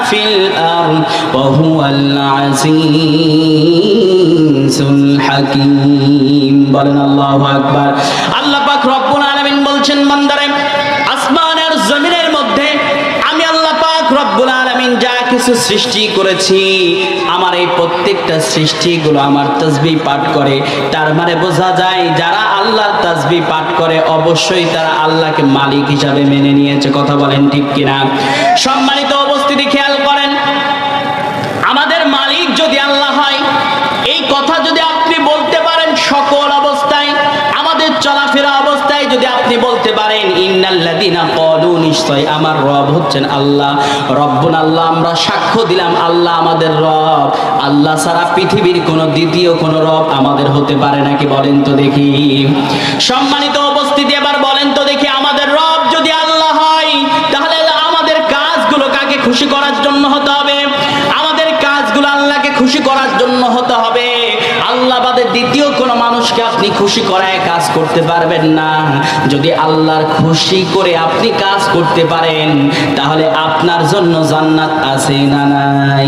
Feel আরদ ওয়া হুয়াল আজিজুল হাকীম। বলেন আল্লাহু আকবার। আল্লাহ পাক রব্বুল আলামিন বলছেন, বান্দারে আসমান আর জমিনের মধ্যে আমি আল্লাহ পাক রব্বুল আলামিন যা কিছু সৃষ্টি করেছি, আমার এই প্রত্যেকটা সৃষ্টিগুলো আমার তাসবিহ পাঠ করে। তার মানে বোঝা যায় যারা আল্লাহর তাসবিহ পাঠ করে অবশ্যই তারা আল্লাহকে মালিক হিসাবে মেনে নিয়েছে। কথা বলেন ঠিক কিনা? সম্মানিত উপস্থিতি, খেয়াল করেন, আমাদের মালিক যদি আল্লাহ হয়, এই কথা যদি আপনি বলতে পারেন সকল অবস্থায়, আমাদের চলাফেরা অবস্থায় যদি আপনি বলতে পারেন ইন্নাল্লাযীনা ক্বালু, নিশ্চয় আমার রব হচ্ছেন আল্লাহ, রব্বুন আল্লাহ, আমরা সাক্ষ্য দিলাম আল্লাহ আমাদের রব, আল্লাহ ছাড়া পৃথিবীর কোনো দ্বিতীয় কোনো রব আমাদের হতে পারে নাকি? বলেন তো দেখি। সম্মানিত উপস্থিতি, এবার বলেন তো দেখি, আমাদের রব যদি আল্লাহ হয় তাহলে আমাদের কাজগুলো কাকে খুশি করার জন্য হতে হবে? আমাদের কাজগুলো আল্লাহকে খুশি করার জন্য হতে হবে। আল্লাহ বাদে দ্বিতীয় কোনো মানুষকে আপনি খুশি করায় কাজ করতে পারবেন না। যদি আল্লাহর খুশি করে আপনি কাজ করতে পারেন তাহলে আপনার জন্য জান্নাত আছে না নাই?